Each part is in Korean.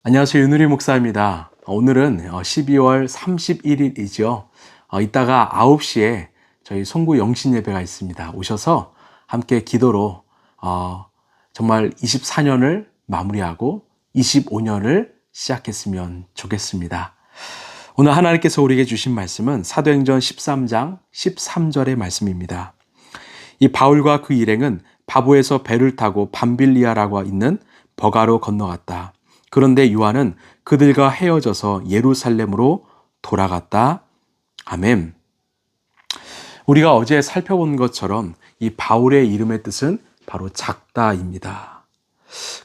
안녕하세요. 윤우리 목사입니다. 오늘은 12월 31일이죠. 이따가 9시에 저희 송구 영신 예배가 있습니다. 오셔서 함께 기도로 정말 24년을 마무리하고 25년을 시작했으면 좋겠습니다. 오늘 하나님께서 우리에게 주신 말씀은 사도행전 13장 13절의 말씀입니다. 이 바울과 그 일행은 바보에서 배를 타고 밤빌리아라고 있는 버가로 건너갔다. 그런데 요한은 그들과 헤어져서 예루살렘으로 돌아갔다. 아멘. 우리가 어제 살펴본 것처럼 이 바울의 이름의 뜻은 바로 작다입니다.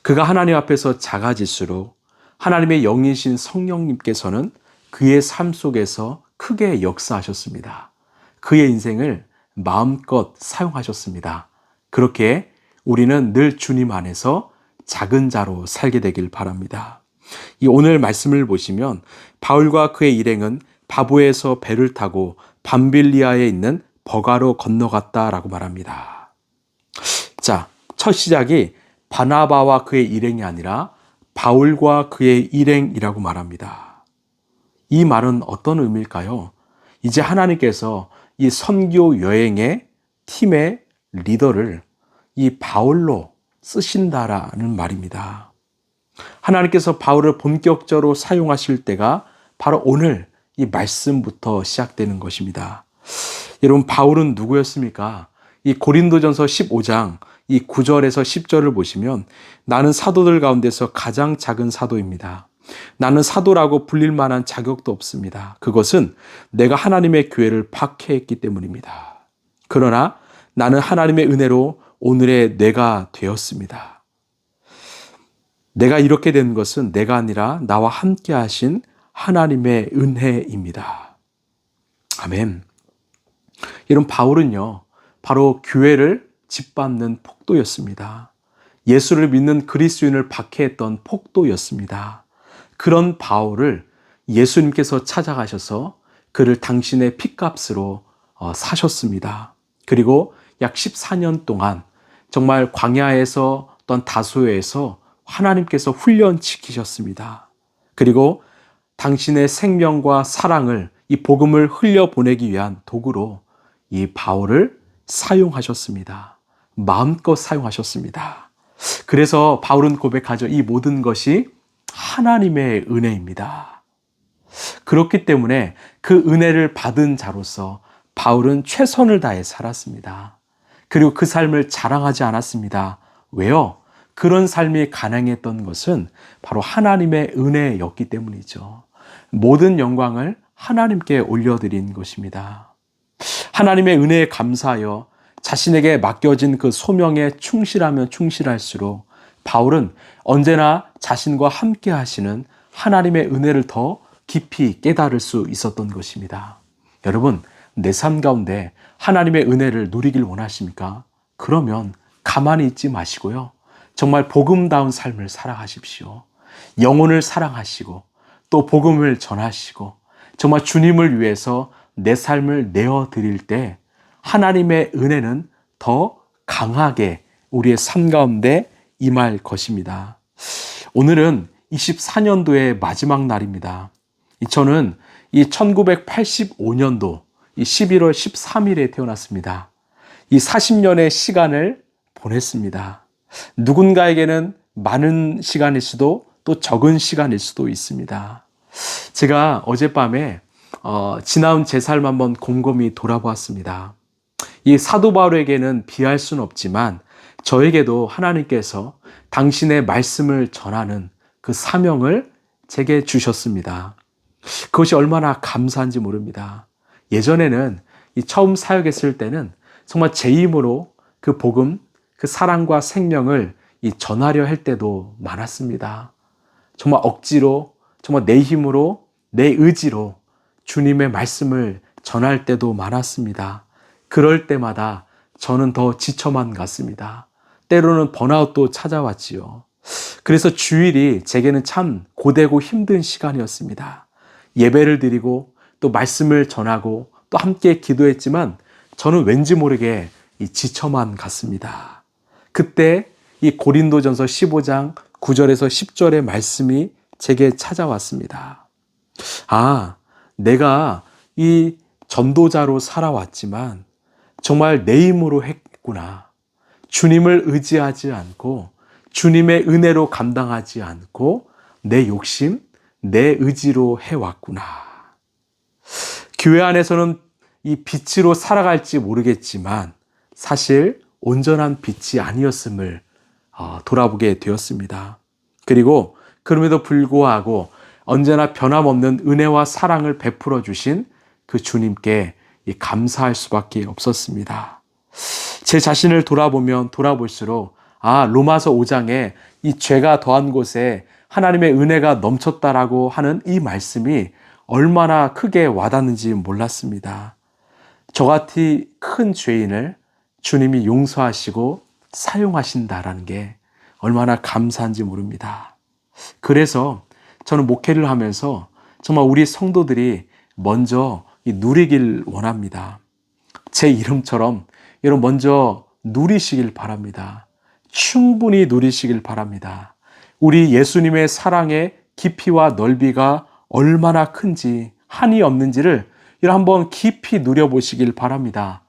그가 하나님 앞에서 작아질수록 하나님의 영이신 성령님께서는 그의 삶 속에서 크게 역사하셨습니다. 그의 인생을 마음껏 사용하셨습니다. 그렇게 우리는 늘 주님 안에서 작은 자로 살게 되길 바랍니다. 이 오늘 말씀을 보시면 바울과 그의 일행은 바보에서 배를 타고 밤빌리아에 있는 버가로 건너갔다라고 말합니다. 자, 첫 시작이 바나바와 그의 일행이 아니라 바울과 그의 일행이라고 말합니다. 이 말은 어떤 의미일까요? 이제 하나님께서 이 선교 여행의 팀의 리더를 이 바울로 쓰신다라는 말입니다. 하나님께서 바울을 본격적으로 사용하실 때가 바로 오늘 이 말씀부터 시작되는 것입니다. 여러분, 바울은 누구였습니까? 이 고린도전서 15장 이 9절에서 10절을 보시면 나는 사도들 가운데서 가장 작은 사도입니다. 나는 사도라고 불릴 만한 자격도 없습니다. 그것은 내가 하나님의 교회를 박해했기 때문입니다. 그러나 나는 하나님의 은혜로 오늘의 내가 되었습니다. 내가 이렇게 된 것은 내가 아니라 나와 함께 하신 하나님의 은혜입니다. 아멘. 이런 바울은요, 바로 교회를 짓밟는 폭도였습니다. 예수를 믿는 그리스도인을 박해했던 폭도였습니다. 그런 바울을 예수님께서 찾아가셔서 그를 당신의 핏값으로 사셨습니다. 그리고 약 14년 동안 정말 광야에서 어떤 다소에서 하나님께서 훈련시키셨습니다. 그리고 당신의 생명과 사랑을 이 복음을 흘려보내기 위한 도구로 이 바울을 사용하셨습니다. 마음껏 사용하셨습니다. 그래서 바울은 고백하죠. 이 모든 것이 하나님의 은혜입니다. 그렇기 때문에 그 은혜를 받은 자로서 바울은 최선을 다해 살았습니다. 그리고 그 삶을 자랑하지 않았습니다. 왜요? 그런 삶이 가능했던 것은 바로 하나님의 은혜였기 때문이죠. 모든 영광을 하나님께 올려드린 것입니다. 하나님의 은혜에 감사하여 자신에게 맡겨진 그 소명에 충실하면 충실할수록 바울은 언제나 자신과 함께 하시는 하나님의 은혜를 더 깊이 깨달을 수 있었던 것입니다. 여러분, 내 삶 가운데 하나님의 은혜를 누리길 원하십니까? 그러면 가만히 있지 마시고요. 정말 복음다운 삶을 살아가십시오. 영혼을 사랑하시고 또 복음을 전하시고 정말 주님을 위해서 내 삶을 내어드릴 때 하나님의 은혜는 더 강하게 우리의 삶 가운데 임할 것입니다. 오늘은 24년도의 마지막 날입니다. 저는 이 1985년도 이 11월 13일에 태어났습니다. 이 40년의 시간을 보냈습니다. 누군가에게는 많은 시간일 수도 또 적은 시간일 수도 있습니다. 제가 어젯밤에 지나온 제 삶 한번 곰곰이 돌아보았습니다. 이 사도 바울에게는 비할 수는 없지만 저에게도 하나님께서 당신의 말씀을 전하는 그 사명을 제게 주셨습니다. 그것이 얼마나 감사한지 모릅니다. 예전에는 이 처음 사역했을 때는 정말 제 힘으로 그 복음, 그 사랑과 생명을 이 전하려 할 때도 많았습니다. 정말 억지로, 정말 내 힘으로, 내 의지로 주님의 말씀을 전할 때도 많았습니다. 그럴 때마다 저는 더 지쳐만 갔습니다. 때로는 번아웃도 찾아왔지요. 그래서 주일이 제게는 참 고되고 힘든 시간이었습니다. 예배를 드리고 또 말씀을 전하고 또 함께 기도했지만 저는 왠지 모르게 지쳐만 갔습니다. 그때 이 고린도전서 15장 9절에서 10절의 말씀이 제게 찾아왔습니다. 아, 내가 이 전도자로 살아왔지만 정말 내 힘으로 했구나. 주님을 의지하지 않고 주님의 은혜로 감당하지 않고 내 욕심, 내 의지로 해왔구나. 교회 안에서는 이 빛으로 살아갈지 모르겠지만 사실 온전한 빛이 아니었음을 돌아보게 되었습니다. 그리고 그럼에도 불구하고 언제나 변함없는 은혜와 사랑을 베풀어 주신 그 주님께 감사할 수밖에 없었습니다. 제 자신을 돌아보면 돌아볼수록 로마서 5장에 이 죄가 더한 곳에 하나님의 은혜가 넘쳤다라고 하는 이 말씀이 얼마나 크게 와닿는지 몰랐습니다. 저같이 큰 죄인을 주님이 용서하시고 사용하신다라는 게 얼마나 감사한지 모릅니다. 그래서 저는 목회를 하면서 정말 우리 성도들이 먼저 누리길 원합니다. 제 이름처럼 여러분 먼저 누리시길 바랍니다. 충분히 누리시길 바랍니다. 우리 예수님의 사랑의 깊이와 넓이가 얼마나 큰지, 한이 없는지를 한번 깊이 누려보시길 바랍니다.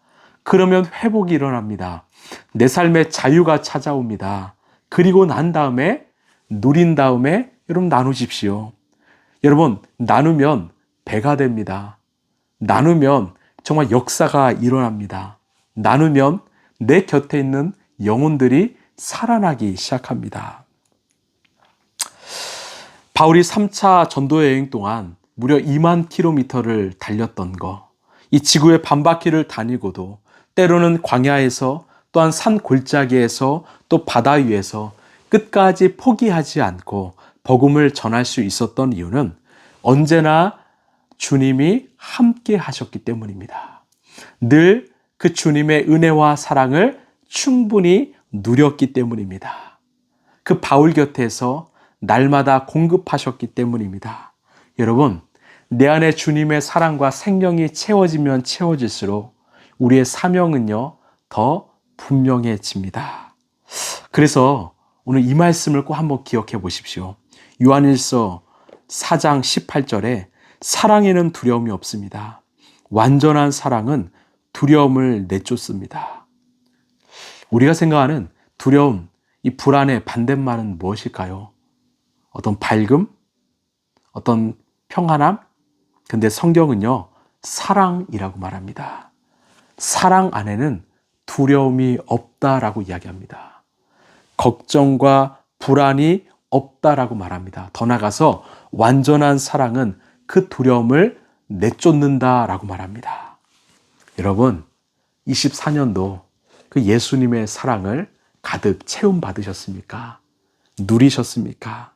그러면 회복이 일어납니다. 내 삶에 자유가 찾아옵니다. 그리고 난 다음에, 누린 다음에 여러분 나누십시오. 여러분 나누면 배가 됩니다. 나누면 정말 역사가 일어납니다. 나누면 내 곁에 있는 영혼들이 살아나기 시작합니다. 바울이 3차 전도 여행 동안 무려 2만 킬로미터를 달렸던 거, 이 지구의 반바퀴를 다니고도 때로는 광야에서 또한 산 골짜기에서 또 바다 위에서 끝까지 포기하지 않고 복음을 전할 수 있었던 이유는 언제나 주님이 함께 하셨기 때문입니다. 늘 그 주님의 은혜와 사랑을 충분히 누렸기 때문입니다. 그 바울 곁에서 날마다 공급하셨기 때문입니다. 여러분, 내 안에 주님의 사랑과 생명이 채워지면 채워질수록 우리의 사명은요, 더 분명해집니다. 그래서 오늘 이 말씀을 꼭 한번 기억해 보십시오. 요한일서 4장 18절에 사랑에는 두려움이 없습니다. 완전한 사랑은 두려움을 내쫓습니다. 우리가 생각하는 두려움, 이 불안의 반대말은 무엇일까요? 어떤 밝음? 어떤 평안함? 근데 성경은요, 사랑이라고 말합니다. 사랑 안에는 두려움이 없다라고 이야기합니다. 걱정과 불안이 없다라고 말합니다. 더 나아가서 완전한 사랑은 그 두려움을 내쫓는다라고 말합니다. 여러분, 24년도 그 예수님의 사랑을 가득 체험받으셨습니까? 누리셨습니까?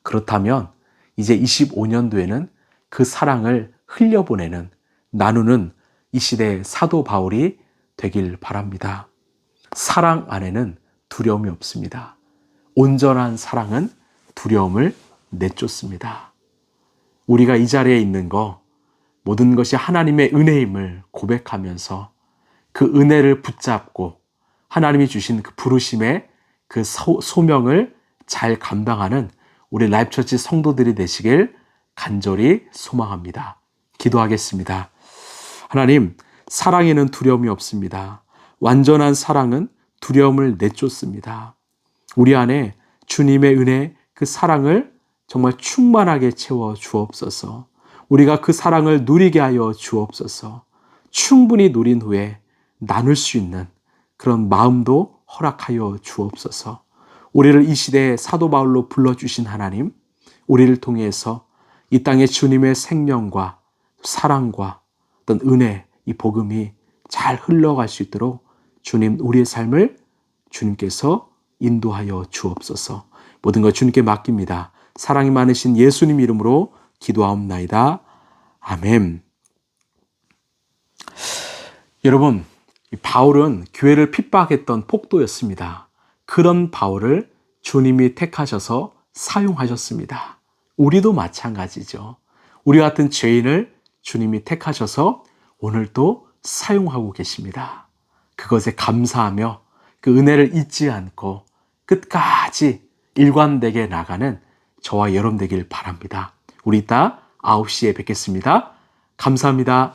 그렇다면 이제 25년도에는 그 사랑을 흘려보내는, 나누는 이 시대의 사도 바울이 되길 바랍니다. 사랑 안에는 두려움이 없습니다. 온전한 사랑은 두려움을 내쫓습니다. 우리가 이 자리에 있는 거, 모든 것이 하나님의 은혜임을 고백하면서 그 은혜를 붙잡고 하나님이 주신 그 부르심의 그 소명을 잘 감당하는 우리 라이프처치 성도들이 되시길 간절히 소망합니다. 기도하겠습니다. 하나님, 사랑에는 두려움이 없습니다. 완전한 사랑은 두려움을 내쫓습니다. 우리 안에 주님의 은혜, 그 사랑을 정말 충만하게 채워 주옵소서. 우리가 그 사랑을 누리게 하여 주옵소서. 충분히 누린 후에 나눌 수 있는 그런 마음도 허락하여 주옵소서. 우리를 이 시대에 사도 바울로 불러주신 하나님, 우리를 통해서 이 땅에 주님의 생명과 사랑과 어떤 은혜, 이 복음이 잘 흘러갈 수 있도록 주님, 우리의 삶을 주님께서 인도하여 주옵소서. 모든 것 주님께 맡깁니다. 사랑이 많으신 예수님 이름으로 기도하옵나이다. 아멘. 여러분, 바울은 교회를 핍박했던 폭도였습니다. 그런 바울을 주님이 택하셔서 사용하셨습니다. 우리도 마찬가지죠. 우리 같은 죄인을 주님이 택하셔서 오늘도 사용하고 계십니다. 그것에 감사하며 그 은혜를 잊지 않고 끝까지 일관되게 나가는 저와 여러분 되길 바랍니다. 우리 이따 9시에 뵙겠습니다. 감사합니다.